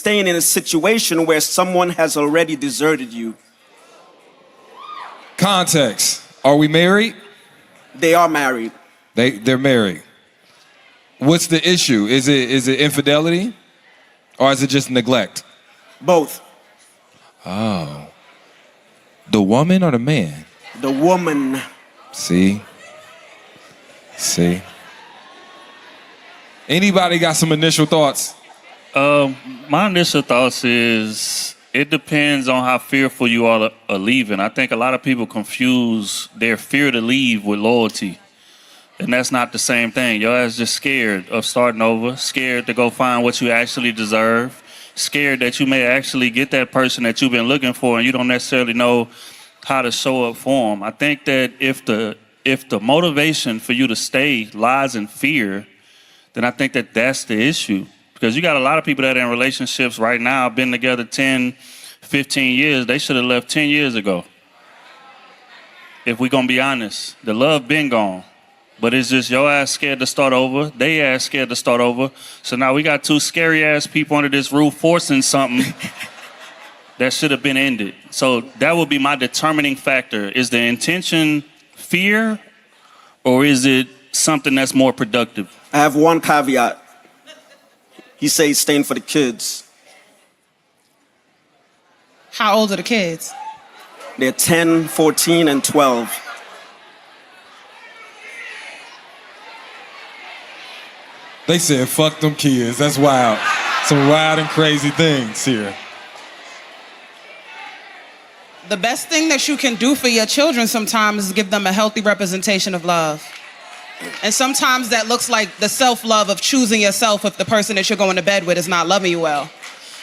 staying in a situation where someone has already deserted you. Context. Are we married? They are married. They're married. What's the issue? Is it infidelity? Or is it just neglect? Both. Oh. The woman or the man? The woman. See? Anybody got some initial thoughts? My initial thoughts is it depends on how fearful you are of leaving. I think a lot of people confuse their fear to leave with loyalty. And that's not the same thing. Your ass just scared of starting over, scared to go find what you actually deserve, scared that you may actually get that person that you've been looking for and you don't necessarily know how to show up for them. I think that if the motivation for you to stay lies in fear, then I think that that's the issue. Because you got a lot of people that are in relationships right now, been together 10, 15 years. They should have left 10 years ago. If we're going to be honest, the love been gone. But it's just your ass scared to start over, they ass scared to start over. So now we got two scary ass people under this roof forcing something that should have been ended. So that would be my determining factor. Is the intention fear or is it something that's more productive? I have one caveat. He says he's staying for the kids. How old are the kids? They're 10, 14, and 12. They said, fuck them kids. That's wild. Some wild and crazy things here. The best thing that you can do for your children sometimes is give them a healthy representation of love. And sometimes that looks like the self-love of choosing yourself if the person that you're going to bed with is not loving you well.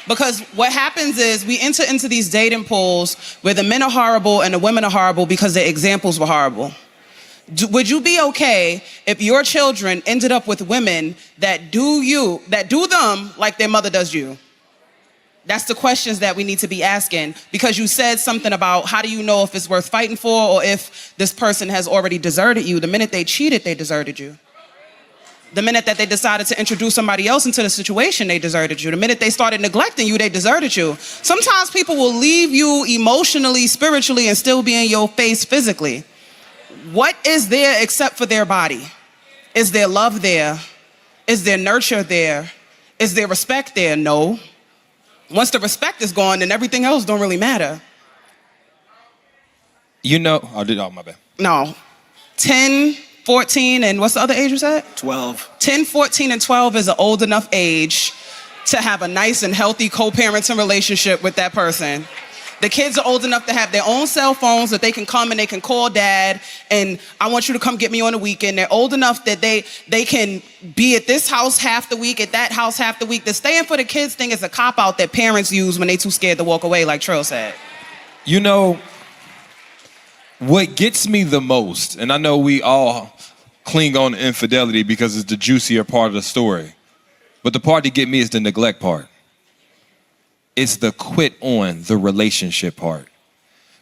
Because what happens is we enter into these dating pools where the men are horrible and the women are horrible because their examples were horrible. Would you be okay if your children ended up with women that do them like their mother does you? That's the questions that we need to be asking, because you said something about how do you know if it's worth fighting for or if this person has already deserted you. The minute they cheated, they deserted you. The minute that they decided to introduce somebody else into the situation, they deserted you. The minute they started neglecting you, they deserted you. Sometimes people will leave you emotionally, spiritually, and still be in your face physically. What is there except for their body? Is there love there? Is there nurture there? Is there respect there? No. Once the respect is gone, then everything else don't really matter. You know, my bad. No. 10, 14, and what's the other age you said? 12. 10, 14, and 12 is an old enough age to have a nice and healthy co-parenting relationship with that person. The kids are old enough to have their own cell phones that they can come and they can call dad and I want you to come get me on the weekend. They're old enough that they can be at this house half the week, at that house half the week. The staying for the kids thing is a cop-out that parents use when they too scared to walk away, like Trill said. You know, what gets me the most, and I know we all cling on to infidelity because it's the juicier part of the story, but the part that get me is the neglect part. It's the quit on the relationship part.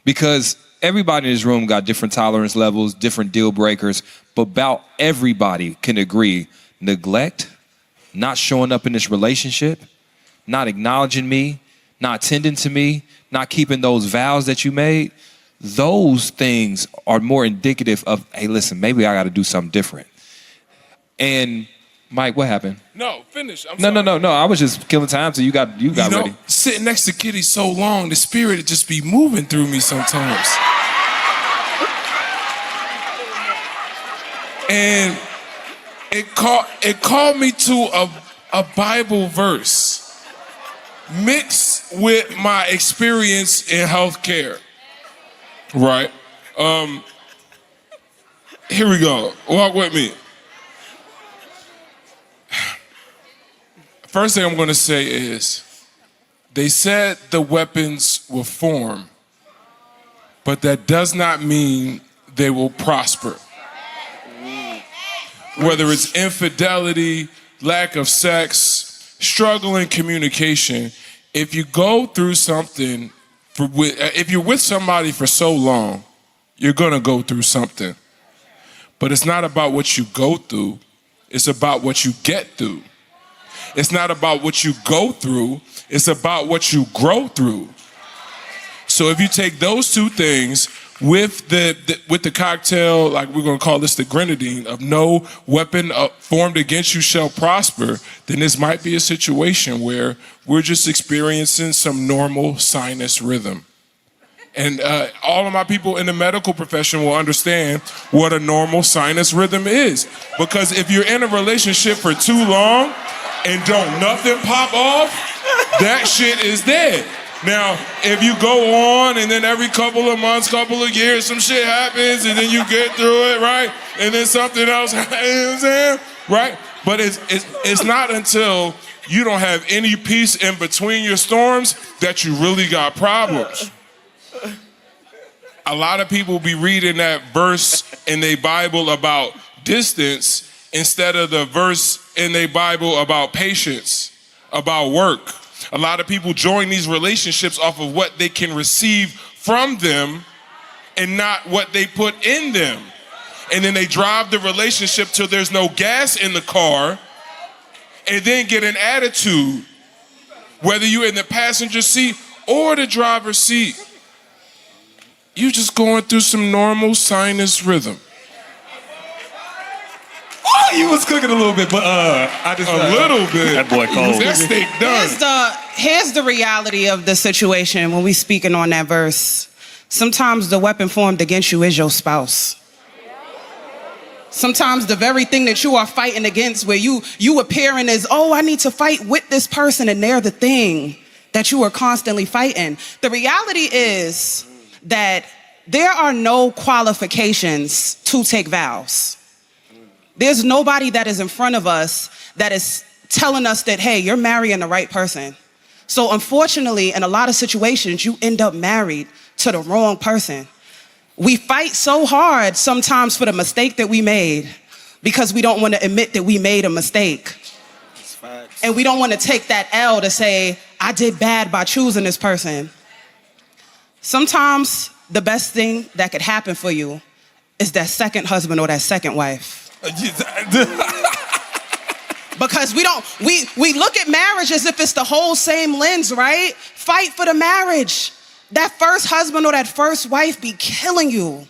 Because everybody in this room got different tolerance levels, different deal breakers, but about everybody can agree, neglect, not showing up in this relationship, not acknowledging me, not tending to me, not keeping those vows that you made, those things are more indicative of, hey, listen, maybe I got to do something different. And Mike, what happened? No, finish. I'm No. sorry. I was just killing time till you got ready. Sitting next to Kitty so long, the spirit would just be moving through me sometimes. And it called me to a Bible verse mixed with my experience in healthcare. Right? Here we go. Walk with me. First thing I'm going to say is, they said the weapons will form, but that does not mean they will prosper. Whether it's infidelity, lack of sex, struggle in communication, if you go through something, if you're with somebody for so long, you're going to go through something. But it's not about what you go through, it's about what you get through. It's not about what you go through. It's about what you grow through. So if you take those two things with the cocktail, like we're gonna call this the grenadine, of no weapon formed against you shall prosper, then this might be a situation where we're just experiencing some normal sinus rhythm. And all of my people in the medical profession will understand what a normal sinus rhythm is. Because if you're in a relationship for too long and don't nothing pop off, that shit is dead. Now, if you go on and then every couple of months, couple of years, some shit happens and then you get through it, right? And then something else, you know what I'm saying? Right? But it's not until you don't have any peace in between your storms that you really got problems. A lot of people be reading that verse in their Bible about distance instead of the verse in their Bible about patience, about work. A lot of people join these relationships off of what they can receive from them and not what they put in them. And then they drive the relationship till there's no gas in the car and then get an attitude, whether you're in the passenger seat or the driver's seat. You just going through some normal sinus rhythm. Oh, you was cooking a little bit, but I just A little bit. That boy cold. That steak done. Here's the reality of the situation when we speaking on that verse. Sometimes the weapon formed against you is your spouse. Sometimes the very thing that you are fighting against, where you appearing as, oh, I need to fight with this person, and they're the thing that you are constantly fighting. The reality is that there are no qualifications to take vows. There's nobody that is in front of us that is telling us that, hey, you're marrying the right person. So unfortunately, in a lot of situations, you end up married to the wrong person. We fight so hard sometimes for the mistake that we made because we don't want to admit that we made a mistake. And we don't want to take that L to say, I did bad by choosing this person. Sometimes the best thing that could happen for you is that second husband or that second wife. Because we look at marriage as if it's the whole same lens, right? Fight for the marriage. That first husband or that first wife be killing you.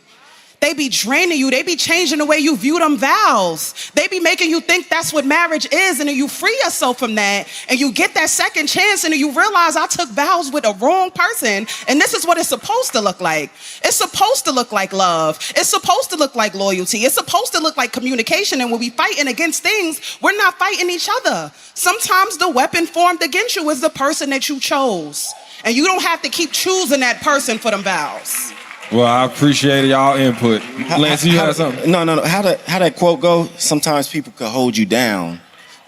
They be draining you. They be changing the way you view them vows. They be making you think that's what marriage is, and then you free yourself from that, and you get that second chance, and then you realize I took vows with a wrong person, and this is what it's supposed to look like. It's supposed to look like love. It's supposed to look like loyalty. It's supposed to look like communication, and when we fighting against things, we're not fighting each other. Sometimes the weapon formed against you is the person that you chose, and you don't have to keep choosing that person for them vows. Well, I appreciate y'all input. Lance, you had something? No. How that quote go? Sometimes people can hold you down,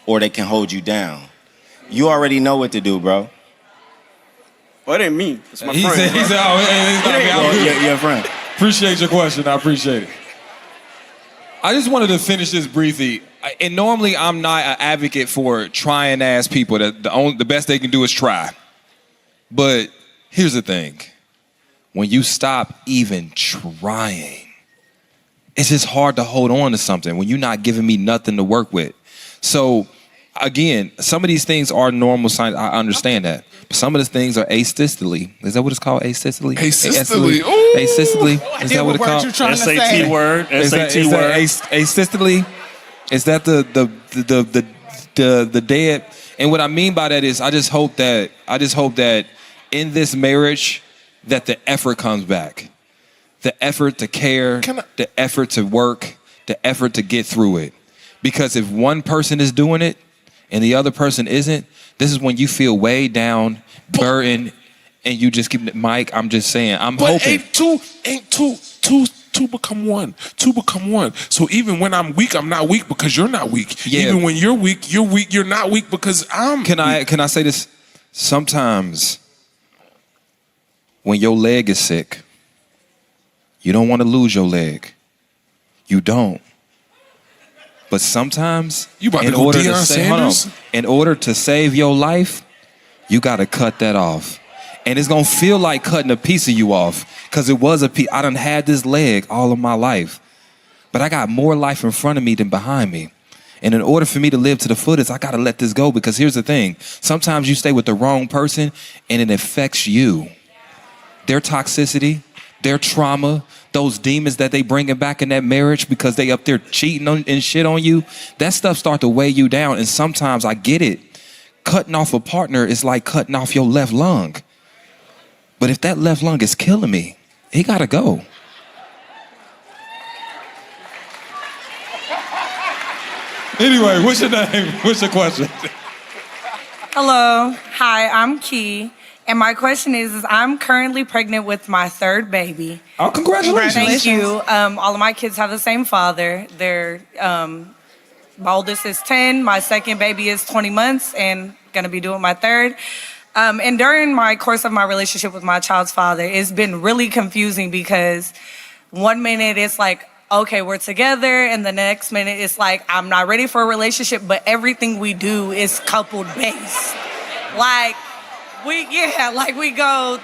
or they can hold you down. You already know what to do, bro. Well, it ain't me. It's my He friend. said, bro. oh, it's not me. I'm good. Your friend. Appreciate your question. I appreciate it. I just wanted to finish this briefly. And normally I'm not an advocate for trying ass people. That the best they can do is try. But here's the thing. When you stop even trying, it's just hard to hold on to something when you're not giving me nothing to work with. So again, some of these things are normal signs. I understand that. But some of the things are asystole. Is that what it's called? Asystole? Asystole. Ooh. Asystole? Is that what it's called? SAT word. SAT word. Asystole? Is that the dead? And what I mean by that is I just hope that in this marriage that the effort comes back. The effort to care, the effort to work, the effort to get through it. Because if one person is doing it and the other person isn't, this is when you feel way down, burdened, and you just keep, Mike, I'm just saying, I'm hoping. Ain't two become one. Two become one. So even when I'm weak, I'm not weak because you're not weak. Yeah. Even when you're weak, you're not weak because I'm Can I say this? Sometimes when your leg is sick, you don't want to lose your leg. You don't. But sometimes, You about to in go order Deion to say, hold on, Sanders? in order to save your life, you got to cut that off. And it's going to feel like cutting a piece of you off because it was a piece. I done had this leg all of my life, but I got more life in front of me than behind me. And in order for me to live to the fullest, I gotta let this go, because here's the thing. Sometimes you stay with the wrong person and it affects you. Their toxicity, their trauma, those demons that they bringing back in that marriage because they up there cheating on and shit on you, that stuff start to weigh you down. And sometimes I get it. Cutting off a partner is like cutting off your left lung. But if that left lung is killing me, he gotta go. Anyway, what's your name? What's your question? Hello. Hi, I'm Key. And my question is I'm currently pregnant with my third baby. Oh, congratulations. Thank you. All of my kids have the same father. My oldest is 10, my second baby is 20 months, and gonna be doing my third. And during my course of my relationship with my child's father, it's been really confusing because one minute it's like, okay, we're together, and the next minute it's like, I'm not ready for a relationship, but everything we do is coupled based. Like, we go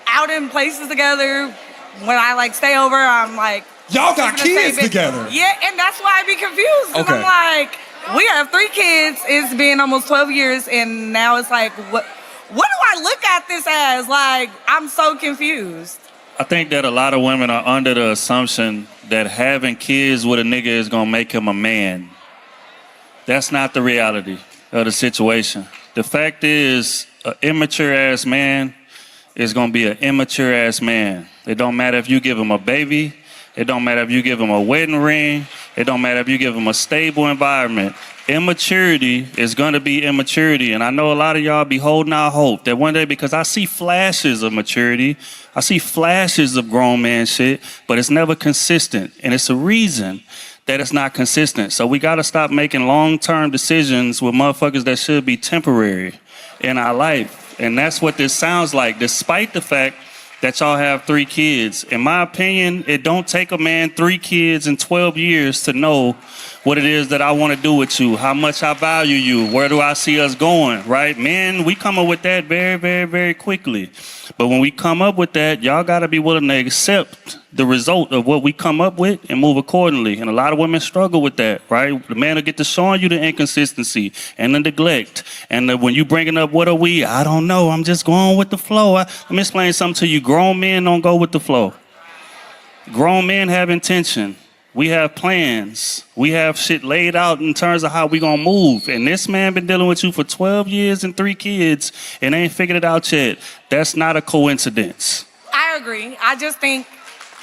out in places together. When I like stay over, I'm like, y'all got kids together. Yeah, and that's why I be confused. 'Cause Okay. I'm like, we have 3 kids. It's been almost 12 years, and now it's like, what do I look at this as? Like, I'm so confused. I think that a lot of women are under the assumption that having kids with a nigga is gonna make him a man. That's not the reality of the situation. The fact is, an immature ass man is gonna be an immature ass man. It don't matter if you give him a baby. It don't matter if you give him a wedding ring. It don't matter if you give him a stable environment. Immaturity is gonna be immaturity. And I know a lot of y'all be holding out hope that one day, because I see flashes of maturity, I see flashes of grown man shit, but it's never consistent. And it's a reason that it's not consistent. So we gotta stop making long-term decisions with motherfuckers that should be temporary in our life. And that's what this sounds like, despite the fact that y'all have 3 kids. In my opinion, it don't take a man 3 kids in 12 years to know what it is that I want to do with you, how much I value you, where do I see us going, right? Men, we come up with that very, very, very quickly. But when we come up with that, y'all got to be willing to accept the result of what we come up with and move accordingly. And a lot of women struggle with that, right? The man will get to showing you the inconsistency and the neglect. And when you bringing up, what are we? I don't know. I'm just going with the flow. Let me explain something to you. Grown men don't go with the flow. Grown men have intention. We have plans. We have shit laid out in terms of how we gonna move. And this man been dealing with you for 12 years and 3 kids and ain't figured it out yet. That's not a coincidence. I agree. I just think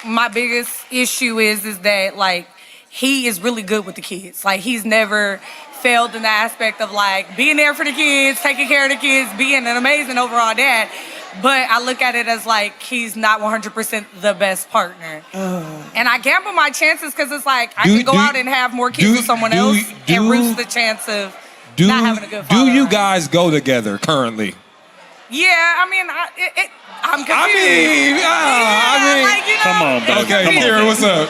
my biggest issue is that, like, he is really good with the kids. Like, he's never failed in the aspect of, like, being there for the kids, taking care of the kids, being an amazing overall dad. But I look at it as, like, he's not 100% the best partner. And I gamble my chances because it's like, I can go out and have more kids with someone else and risk the chance of not having a good father. Do you guys go together currently? Yeah, I mean, I'm confused. I mean, Come on, baby. okay, Come on, Kira, baby. what's up?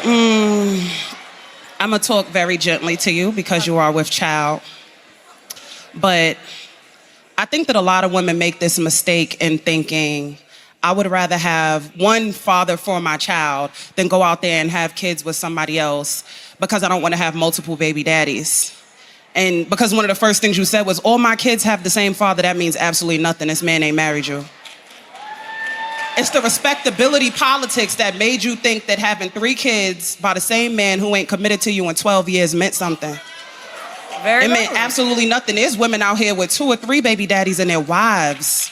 I'm gonna talk very gently to you because you are with child. But I think that a lot of women make this mistake in thinking, I would rather have one father for my child than go out there and have kids with somebody else because I don't want to have multiple baby daddies. And because one of the first things you said was, all my kids have the same father, that means absolutely nothing. This man ain't married you. It's the respectability politics that made you think that having 3 kids by the same man who ain't committed to you in 12 years meant something. Very It good. meant absolutely nothing. There's women out here with 2 or 3 baby daddies and their wives.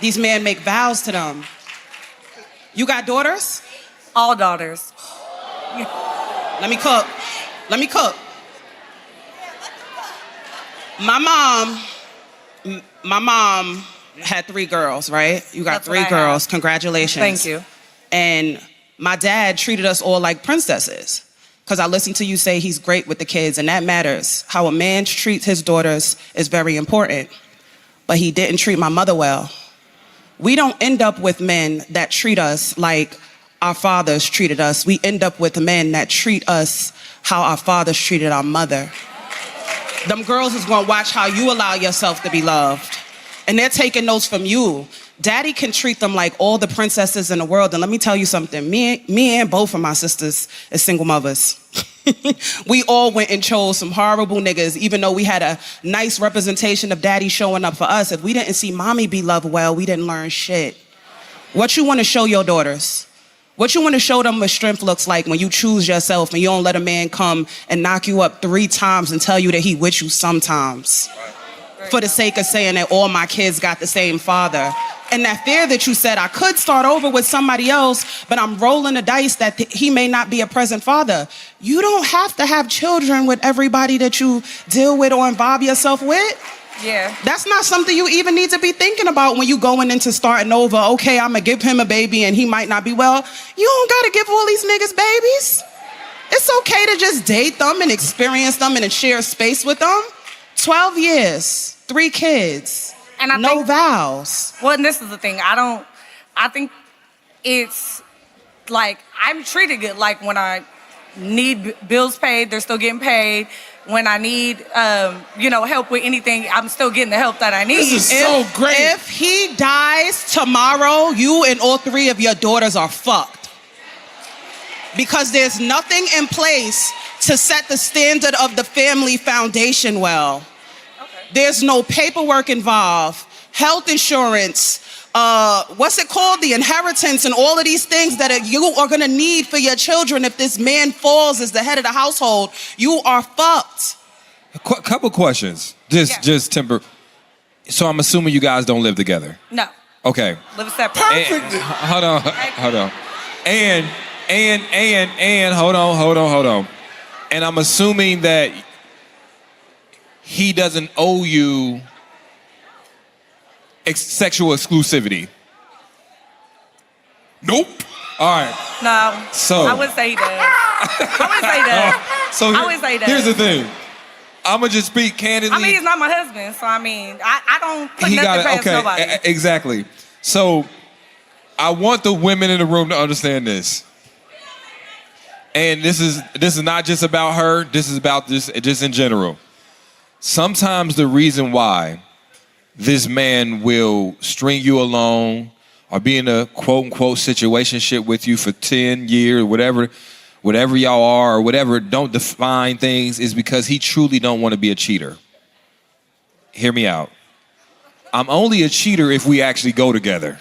These men make vows to them. You got daughters? All daughters. Let me cook. My mom had 3 girls, right? You got That's what 3 I girls. have. Congratulations. Thank you. And my dad treated us all like princesses. Because I listened to you say he's great with the kids, and that matters. How a man treats his daughters is very important. But he didn't treat my mother well. We don't end up with men that treat us like our fathers treated us. We end up with men that treat us how our fathers treated our mother. Them girls is gonna watch how you allow yourself to be loved. And they're taking notes from you. Daddy can treat them like all the princesses in the world. And let me tell you something. Me and both of my sisters as single mothers. We all went and chose some horrible niggas, even though we had a nice representation of daddy showing up for us. If we didn't see mommy be loved well, we didn't learn shit. What you want to show your daughters? What you want to show them what strength looks like when you choose yourself and you don't let a man come and knock you up 3 times and tell you that he with you sometimes. For the sake of saying that all my kids got the same father. And that fear that you said, I could start over with somebody else, but I'm rolling the dice that he may not be a present father. You don't have to have children with everybody that you deal with or involve yourself with. Yeah. That's not something you even need to be thinking about when you going into starting over. Okay, I'm gonna give him a baby and he might not be well. You don't gotta give all these niggas babies. It's okay to just date them and experience them and share space with them. 12 years, 3 kids, And I no think, vows. well, and this is the thing. I think it's like I'm treated good. Like when I need bills paid, they're still getting paid. When I need, help with anything, I'm still getting the help that I need. This is so great. If he dies tomorrow, you and all 3 of your daughters are fucked. Because there's nothing in place to set the standard of the family foundation well. There's no paperwork involved, health insurance, what's it called? The inheritance and all of these things that you are gonna need for your children. If this man falls as the head of the household, you are fucked. Couple questions. Just temper. So I'm assuming you guys don't live together. No, Okay. live separate. Hold on. And hold on. And I'm assuming that he doesn't owe you sexual exclusivity. Nope. All right. No, So- I would say he does. I would say that. So I would say that. Here's the thing. I'm gonna just speak candidly. I mean, he's not my husband, so I mean, I don't put nothing past nobody. Exactly. So I want the women in the room to understand this. And this is not just about her. This is about just in general. Sometimes the reason why this man will string you along or be in a quote unquote situationship with you for 10 years, whatever y'all are, or whatever, don't define things, is because he truly don't want to be a cheater. Hear me out. I'm only a cheater if we actually go together.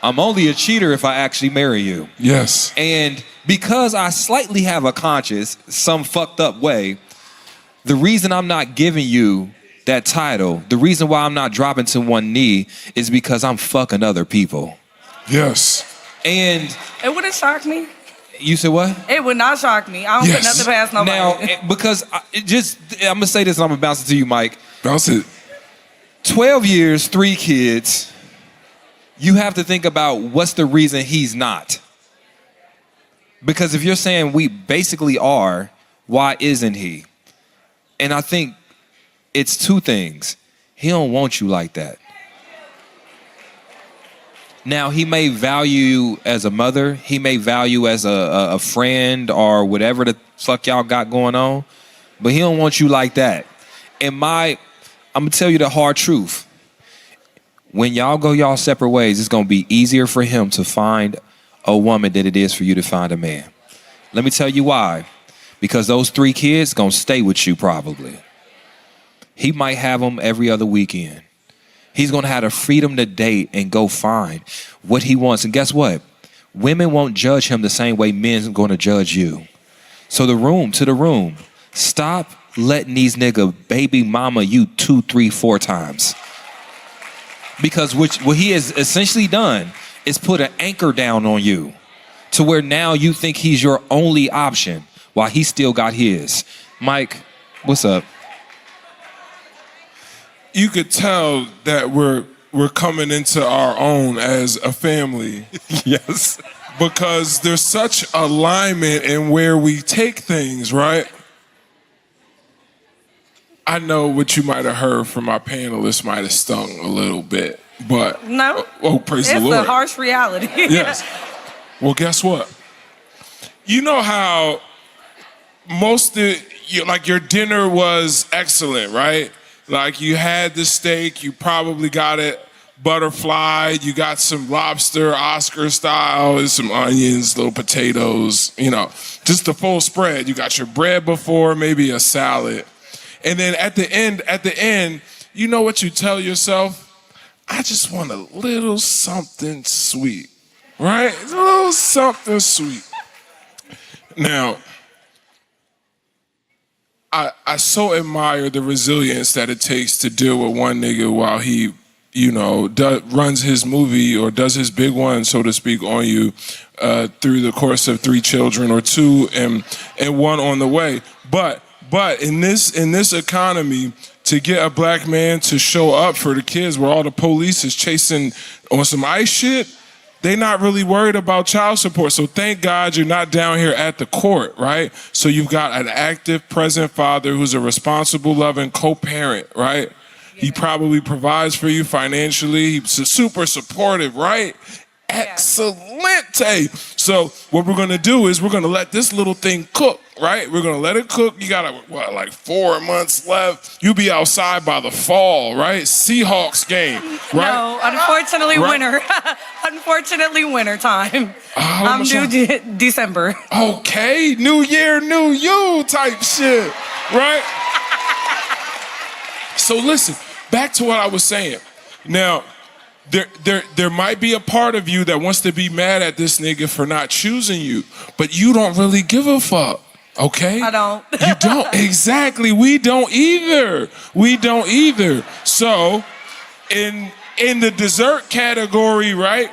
I'm only a cheater if I actually marry you. Yes. And because I slightly have a conscience, some fucked up way, the reason I'm not giving you that title, the reason why I'm not dropping to one knee is because I'm fucking other people. Yes. And It wouldn't shock me. you said what? It would not shock me. I don't put Yes. nothing past nobody. Now, because I'm gonna say this and I'm gonna bounce it to you, Mike. Bounce it. 12 years, 3 kids. You have to think about what's the reason he's not. Because if you're saying we basically are, why isn't he? And I think it's 2 things. He don't want you like that. Now, he may value you as a mother. He may value as a friend or whatever the fuck y'all got going on. But he don't want you like that. And I'm going to tell you the hard truth. When y'all go y'all separate ways, it's going to be easier for him to find a woman than it is for you to find a man. Let me tell you why. Because those 3 kids going to stay with you probably. He might have them every other weekend. He's going to have the freedom to date and go find what he wants. And guess what? Women won't judge him the same way men's going to judge you. So to the room. Stop letting these nigga baby mama you 2, 3, 4 times. Because what he has essentially done is put an anchor down on you to where now you think he's your only option while he still got his. Mike, what's up? You could tell that we're coming into our own as a family. Yes. Because there's such alignment in where we take things, right? I know what you might have heard from my panelists might have stung a little bit, but No. oh, praise the It's Lord. a harsh reality. Yes. Well, guess what? You know how your dinner was excellent, right? Like you had the steak, you probably got it butterfly, you got some lobster, Oscar style, and some onions, little potatoes, you know, just the full spread. You got your bread before, maybe a salad. And then at the end, you know what you tell yourself? I just want a little something sweet, right? A little something sweet. Now, I so admire the resilience that it takes to deal with one nigga while he, you know, runs his movie or does his big one, so to speak, on you through the course of 3 children or 2 and 1 on the way. But in this economy, to get a black man to show up for the kids where all the police is chasing on some ice shit, they not really worried about child support. So thank God you're not down here at the court, right? So you've got an active, present father who's a responsible, loving co-parent, right? He probably provides for you financially. He's super supportive, right? Excellente. So what we're gonna do is we're gonna let this little thing cook, right? We're gonna let it cook. You got like 4 months left. You'll be outside by the fall, right? Seahawks game, right? No, unfortunately, Right. winter. Unfortunately, winter time. I'm much due December. Okay, new year, new you type shit, right? So listen, back to what I was saying. Now, there might be a part of you that wants to be mad at this nigga for not choosing you, but you don't really give a fuck, okay? I don't. You don't, exactly. We don't either. We don't either. So, in the dessert category, right?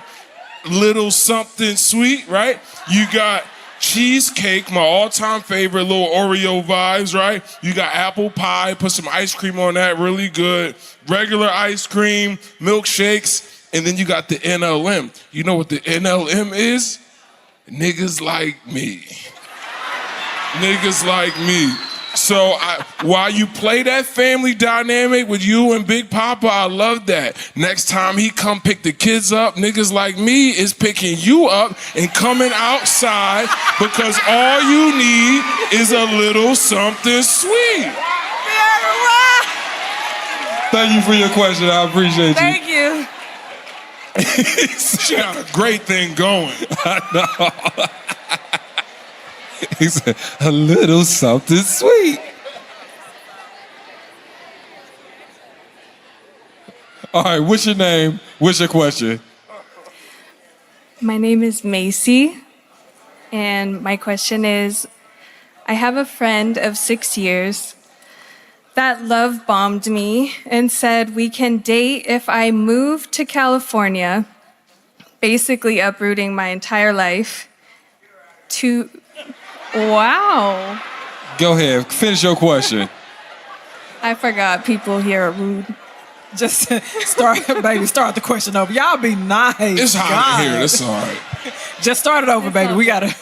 Little something sweet, right? You got cheesecake, my all-time favorite, little Oreo vibes, right? You got apple pie, put some ice cream on that, really good. Regular ice cream, milkshakes, and then you got the NLM. You know what the NLM is? Niggas like me. Niggas like me. So while you play that family dynamic with you and Big Papa, I love that. Next time he come pick the kids up, niggas like me is picking you up and coming outside because all you need is a little something sweet. Thank you for your question. I appreciate you. Thank you. She got a great thing going. He said, a little something sweet. All right, what's your name? What's your question? My name is Macy, and my question is, I have a friend of 6 years that love bombed me and said we can date if I move to California, basically uprooting my entire life to... Wow. Go ahead, finish your question. I forgot people here are rude. Just start the question over. Y'all be nice. It's hot God. in here, that's all right. Just start it over, baby. We gotta.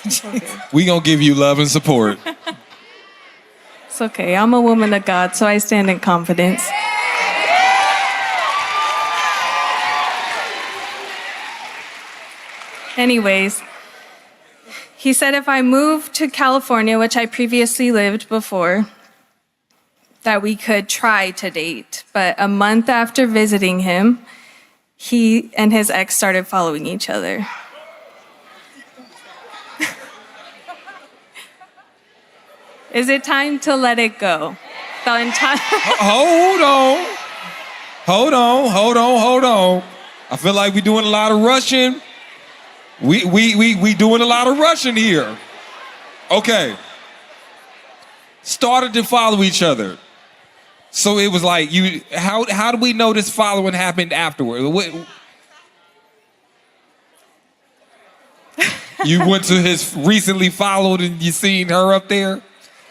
We gonna give you love and support. It's okay, I'm a woman of God, so I stand in confidence. Anyways, he said if I moved to California, which I previously lived before, that we could try to date. But a month after visiting him, he and his ex started following each other. Is it time to let it go? The entire Hold on. I feel like we doing a lot of rushing. We doing a lot of rushing here. Okay. Started to follow each other. So it was like how do we know this following happened afterward? You went to his recently followed and you seen her up there?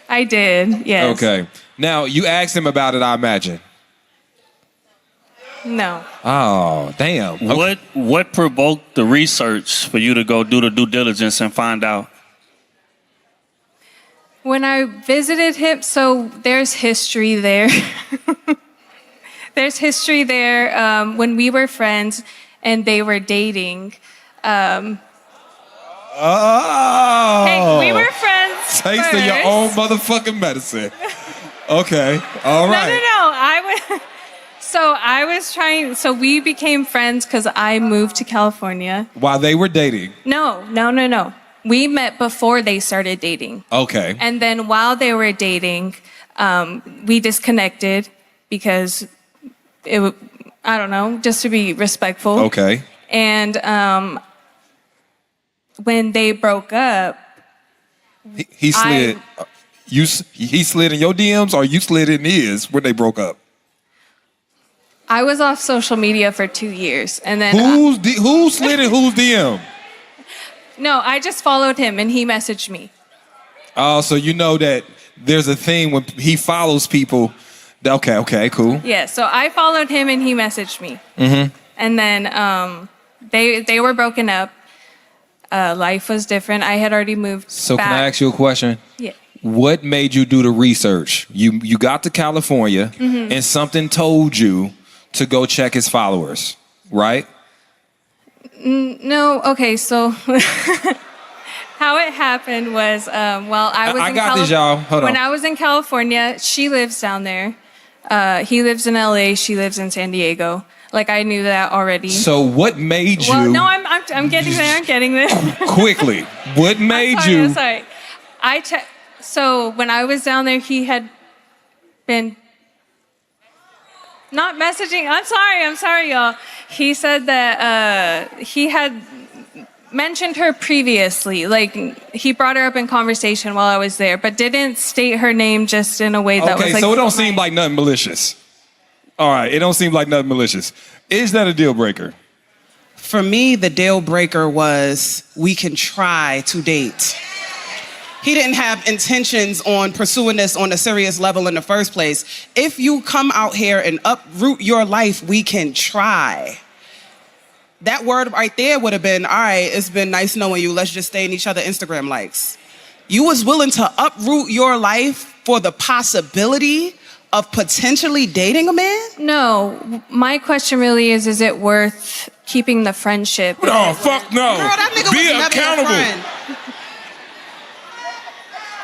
I did, yes. Okay. Now you asked him about it, I imagine. No. Oh, damn. Okay. What provoked the research for you to go do the due diligence and find out? When I visited him, so there's history there. There's history there when we were friends and they were dating. Oh. Hey, we were friends Taste first. of your own motherfucking medicine. Okay. All right. No. So we became friends because I moved to California. While they were dating. No. We met before they started dating. Okay. And then while they were dating, we disconnected because I don't know, just to be respectful. Okay. And when they broke up, He slid. He slid in your DMs, or you slid in his when they broke up? I was off social media for 2 years, and then Who slid in whose DM? no, I just followed him, and he messaged me. Oh, so you know that there's a thing when he follows people. Okay, cool. Yeah, so I followed him, and he messaged me. Mm-hmm. And then they were broken up. Life was different. I had already moved. So back. can I ask you a question? Yeah. What made you do the research? You got to California, Mhm. and something told you to go check his followers, right? No, okay, so how it happened was while I was I in got this, y'all. Hold when on. I was in California, she lives down there. He lives in LA, she lives in San Diego. Like I knew that already. So what made you Well, no, I'm getting there. I'm getting there. quickly? What made you? I'm sorry. So when I was down there, he had been not messaging. I'm sorry, y'all. He said that he had mentioned her previously. Like he brought her up in conversation while I was there, but didn't state her name just in a way that was Okay, like. so it don't seem like nothing malicious. All right, it don't seem like nothing malicious. Is that a deal breaker? For me, the deal breaker was we can try to date. He didn't have intentions on pursuing this on a serious level in the first place. If you come out here and uproot your life, we can try. That word right there would have been, all right, it's been nice knowing you. Let's just stay in each other Instagram likes. You was willing to uproot your life for the possibility of potentially dating a man? No, my question really is it worth keeping the friendship? No, fuck no. Girl, that nigga Be was never your accountable. friend.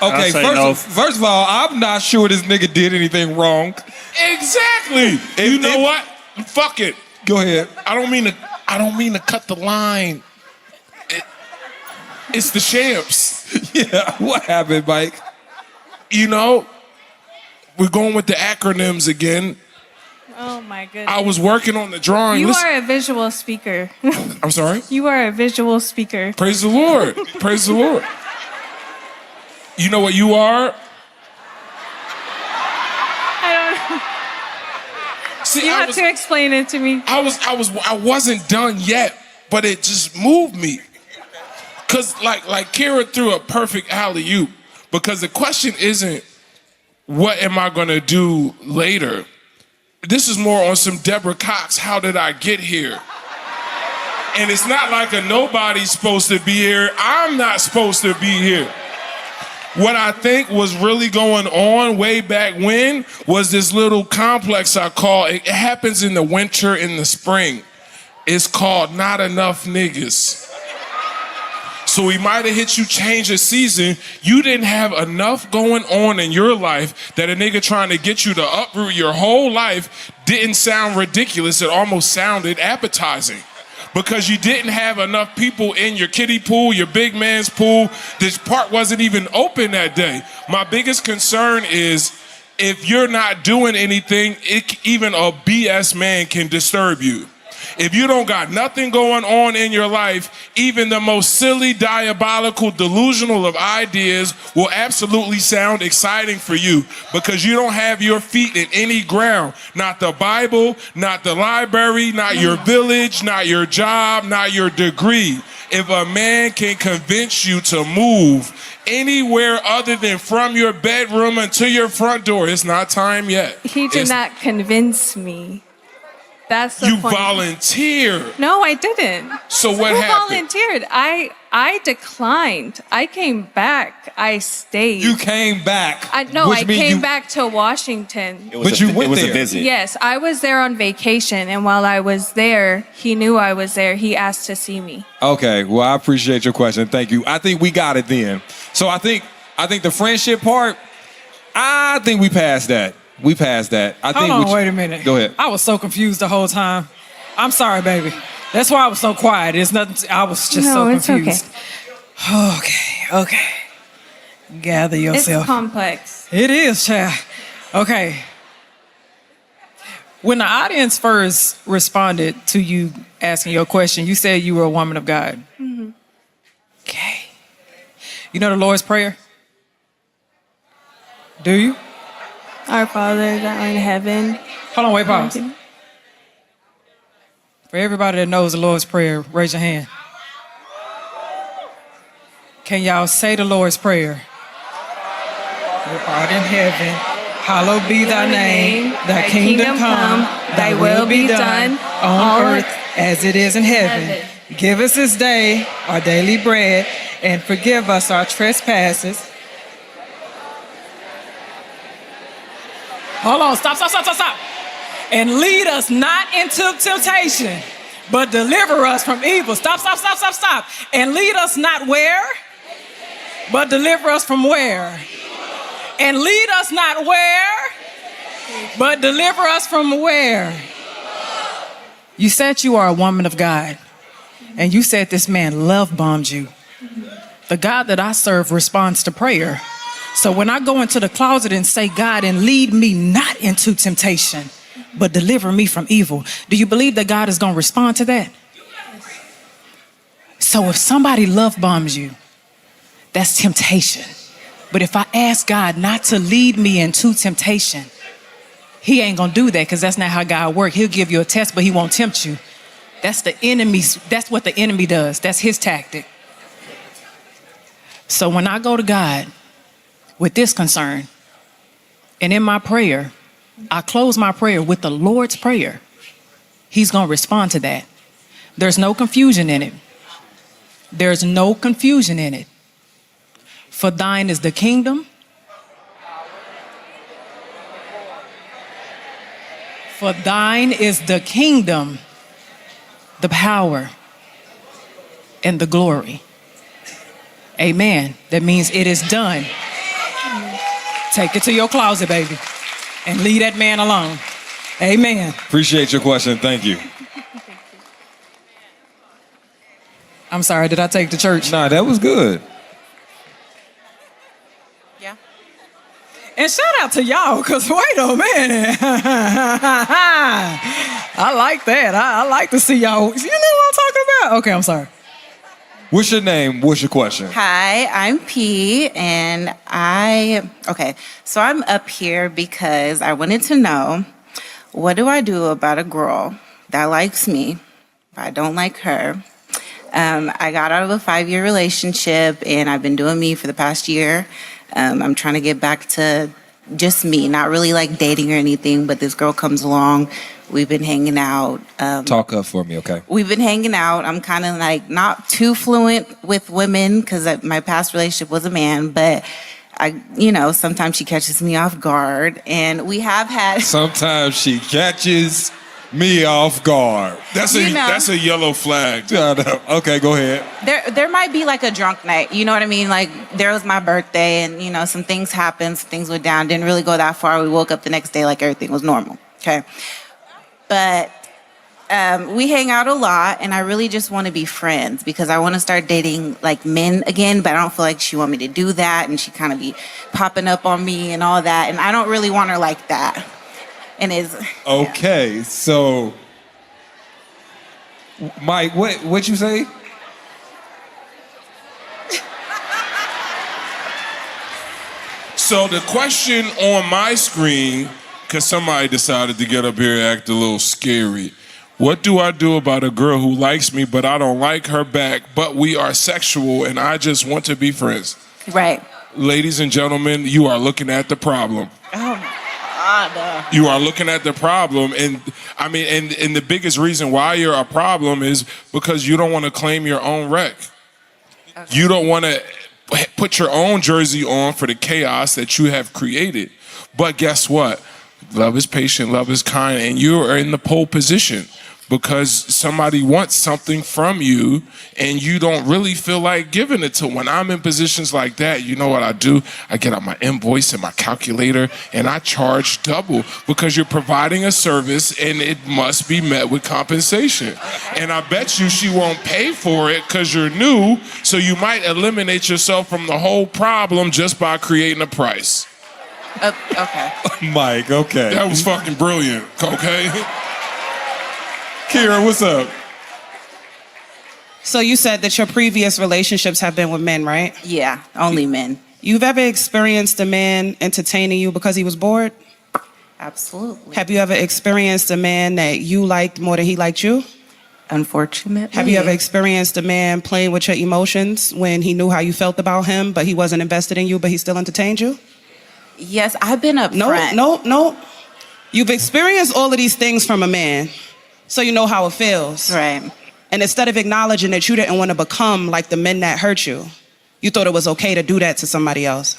Okay, I say no. first of all, I'm not sure this nigga did anything wrong. Exactly. You know what? Fuck it. Go ahead. I don't mean to cut the line. It's the champs. Yeah, what happened, Mike? You know, we're going with the acronyms again. Oh my goodness. I was working on the drawing. You Listen- are a visual speaker. I'm sorry? You are a visual speaker. Praise the Lord. Praise the Lord. You know what you are? I don't. See, You have to explain it to me. I wasn't done yet, but it just moved me. Cause like Kira threw a perfect alley-oop. Because the question isn't what am I gonna do later? This is more on some Deborah Cox, how did I get here? And it's not like a nobody's supposed to be here. I'm not supposed to be here. What I think was really going on way back when was this little complex I call, it happens in the winter, in the spring. It's called Not Enough Niggas. So we might have hit you change of season. You didn't have enough going on in your life that a nigga trying to get you to uproot your whole life didn't sound ridiculous. It almost sounded appetizing. Because you didn't have enough people in your kiddie pool, your big man's pool. This part wasn't even open that day. My biggest concern is if you're not doing anything, even a BS man can disturb you. If you don't got nothing going on in your life, even the most silly, diabolical, delusional of ideas will absolutely sound exciting for you because you don't have your feet in any ground. Not the Bible, not the library, not your village, not your job, not your degree. If a man can convince you to move anywhere other than from your bedroom until your front door, it's not time yet. He did not convince me. That's the You point. volunteered. No, I didn't. So what Who happened? volunteered? I declined. I came back. I stayed. You came back. I came back to Washington. It was you went a there. visit. Yes, I was there on vacation, and while I was there, he knew I was there. He asked to see me. Okay, well, I appreciate your question. Thank you. I think we got it then. So I think the friendship part, I think we passed that. We passed that. I Hold think. on, what you- wait a minute. Go ahead. I was so confused the whole time. I'm sorry, baby. That's why I was so quiet. It's nothing. I was just No, so it's okay. confused. Okay. Gather It's yourself. complex. It is, child. Okay. When the audience first responded to you asking your question, you said you were a woman of God. Mm-hmm. Okay. You know the Lord's Prayer? Do you? Our Father that art in heaven. Hold on, wait, pause. For everybody that knows the Lord's Prayer, raise your hand. Can y'all say the Lord's Prayer? Who art in heaven, hallowed be thy name. Thy kingdom come, thy will be done on earth as it is in heaven. Give us this day our daily bread and forgive us our trespasses. Hold on, stop. And lead us not into temptation, but deliver us from evil. Stop. And lead us not where? But deliver us from where? And lead us not where? But deliver us from where? You said you are a woman of God. And you said this man love bombed you. The God that I serve responds to prayer. So when I go into the closet and say, God, and lead me not into temptation, but deliver me from evil, do you believe that God is going to respond to that? So if somebody love bombs you, that's temptation. But if I ask God not to lead me into temptation, he ain't going to do that because that's not how God works. He'll give you a test, but he won't tempt you. That's the enemy's, that's what the enemy does. That's his tactic. So when I go to God with this concern, and in my prayer, I close my prayer with the Lord's Prayer, he's going to respond to that. There's no confusion in it. There's no confusion in it. For thine is the kingdom. For thine is the kingdom, the power, and the glory. Amen. That means it is done. Take it to your closet, baby, and leave that man alone. Amen. Appreciate your question. Thank you. I'm sorry, did I take the church? Nah, that was good. Yeah. And shout out to y'all, because wait a minute. I like that. I like to see y'all. You know what I'm talking about? Okay, I'm sorry. What's your name? What's your question? Hi, I'm P, and so I'm up here because I wanted to know, what do I do about a girl that likes me, but I don't like her? I got out of a 5-year relationship, and I've been doing me for the past year. I'm trying to get back to just me, not really like dating or anything, but this girl comes along. We've been hanging out. Talk up for me, okay? We've been hanging out. I'm kind of like not too fluent with women because my past relationship was a man, but sometimes she catches me off guard, and we have had. Sometimes she catches me off guard. That's a yellow flag. Okay, go ahead. There might be like a drunk night, you know what I mean? Like there was my birthday, and some things happened, some things went down. Didn't really go that far. We woke up the next day like everything was normal. Okay. But we hang out a lot, and I really just want to be friends because I want to start dating like men again, but I don't feel like she want me to do that, and she kind of be popping up on me and all that, and I don't really want her like that. And Okay, so Mike, what'd you say? So the question on my screen, because somebody decided to get up here and act a little scary. What do I do about a girl who likes me, but I don't like her back, but we are sexual and I just want to be friends? Right. Ladies and gentlemen, you are looking at the problem. Oh my God. You are looking at the problem, and I mean, and the biggest reason why you're a problem is because you don't want to claim your own wreck. Okay. You don't want to put your own jersey on for the chaos that you have created. But guess what? Love is patient, love is kind, and you are in the pole position. because somebody wants something from you and you don't really feel like giving it to them. When I'm in positions like that, you know what I do? I get out my invoice and my calculator and I charge double because you're providing a service and it must be met with compensation. And I bet you she won't pay for it because you're new, so you might eliminate yourself from the whole problem just by creating a price. Okay. Mike, okay. That was fucking brilliant, okay? Kira, what's up? So you said that your previous relationships have been with men, right? Yeah, only men. You've ever experienced a man entertaining you because he was bored? Absolutely. Have you ever experienced a man that you liked more than he liked you? Unfortunately. Have you ever experienced a man playing with your emotions when he knew how you felt about him, but he wasn't invested in you, but he still entertained you? Yes, I've been upfront. No. You've experienced all of these things from a man, so you know how it feels. Right. And instead of acknowledging that you didn't want to become like the men that hurt you, you thought it was okay to do that to somebody else.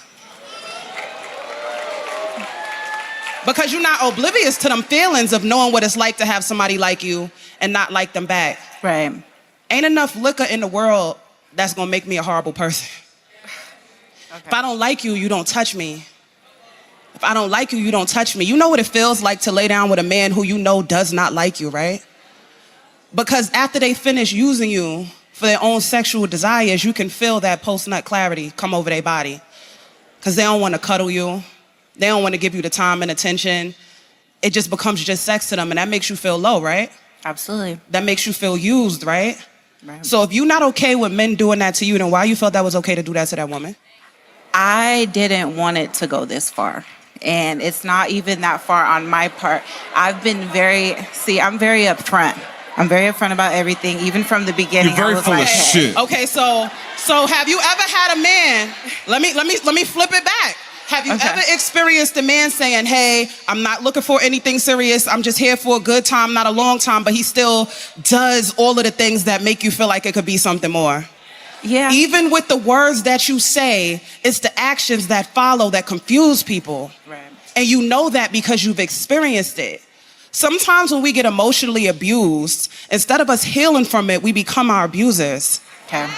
Because you're not oblivious to them feelings of knowing what it's like to have somebody like you and not like them back. Right. Ain't enough liquor in the world that's gonna make me a horrible person. Okay. If I don't like you, you don't touch me. If I don't like you, you don't touch me. You know what it feels like to lay down with a man who you know does not like you, right? Because after they finish using you for their own sexual desires, you can feel that post-nut clarity come over their body. Because they don't want to cuddle you. They don't want to give you the time and attention. It just becomes just sex to them, and that makes you feel low, right? Absolutely. That makes you feel used, right? Right. So if you're not okay with men doing that to you, then why you felt that was okay to do that to that woman? I didn't want it to go this far. And it's not even that far on my part. I'm very upfront. I'm very upfront about everything, even from the beginning. You're very full of shit. Okay, so have you ever had a man? Let me flip it back. Have you ever experienced a man saying, "Hey, I'm not looking for anything serious. I'm just here for a good time, not a long time," but he still does all of the things that make you feel like it could be something more? Yeah. Even with the words that you say, it's the actions that follow that confuse people. Right. And you know that because you've experienced it. Sometimes when we get emotionally abused, instead of us healing from it, we become our abusers. Okay.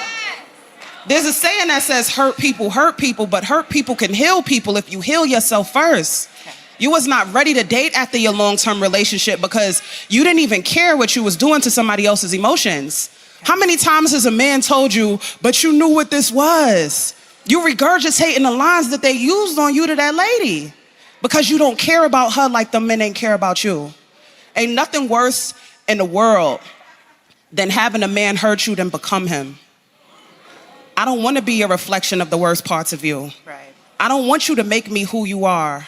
There's a saying that says hurt people, but hurt people can heal people if you heal yourself first. Okay. You was not ready to date after your long-term relationship because you didn't even care what you was doing to somebody else's emotions. How many times has a man told you, but you knew what this was? You regurgitating the lines that they used on you to that lady because you don't care about her like the men ain't care about you. Ain't nothing worse in the world than having a man hurt you than become him. I don't want to be a reflection of the worst parts of you. Right. I don't want you to make me who you are.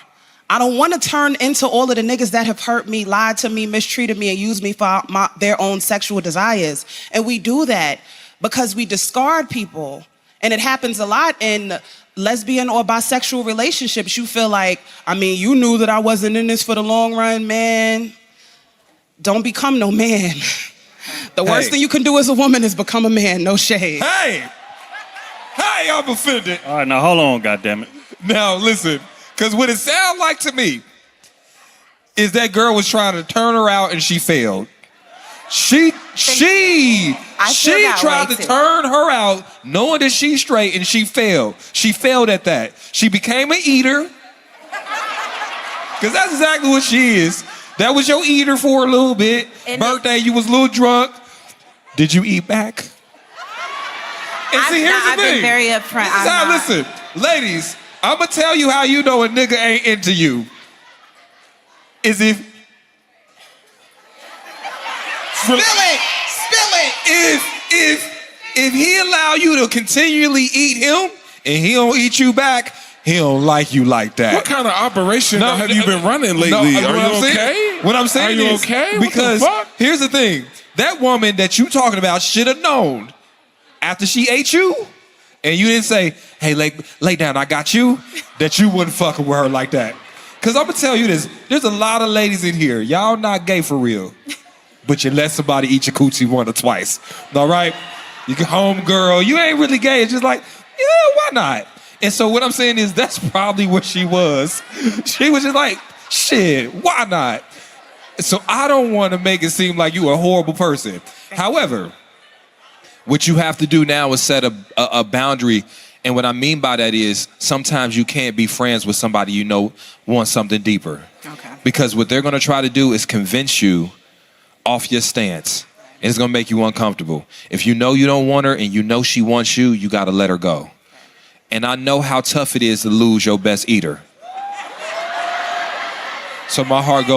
I don't want to turn into all of the niggas that have hurt me, lied to me, mistreated me, and used me for their own sexual desires. And we do that because we discard people. And it happens a lot in lesbian or bisexual relationships. You feel like, you knew that I wasn't in this for the long run, man. Don't become no man. The worst thing you can do as a woman is become a man, no shade. Hey, I'm offended. All right, now hold on, goddammit. Now listen, because what it sounds like to me is that girl was trying to turn her out and she failed. She tried to turn her out knowing that she's straight and she failed. She failed at that. She became an eater. Because that's exactly what she is. That was your eater for a little bit. And birthday, you was a little drunk. Did you eat back? And see, here's the I've thing. been very upfront. Listen, ladies, I'm going to tell you how you know a nigga ain't into you. Is if... Spill it! If he allow you to continually eat him and he don't eat you back, he don't like you like that. What kind of operation have you been running lately? Are you okay? What I'm saying is, okay? because what the fuck? here's the thing. That woman that you talking about should have known after she ate you and you didn't say, hey, lay down, I got you, that you wouldn't fuck with her like that. Because I'm going to tell you this. There's a lot of ladies in here. Y'all not gay for real. But you let somebody eat your coochie once or twice. All right? You get home, girl. You ain't really gay. It's just like, yeah, why not? And so what I'm saying is that's probably what she was. She was just like, shit, why not? So I don't want to make it seem like you a horrible person. However, what you have to do now is set a boundary. And what I mean by that is sometimes you can't be friends with somebody you know wants something deeper. Okay. Because what they're going to try to do is convince you off your stance. And it's going to make you uncomfortable. If you know you don't want her and you know she wants you, you got to let her go. And I know how tough it is to lose your best eater. So my heart goes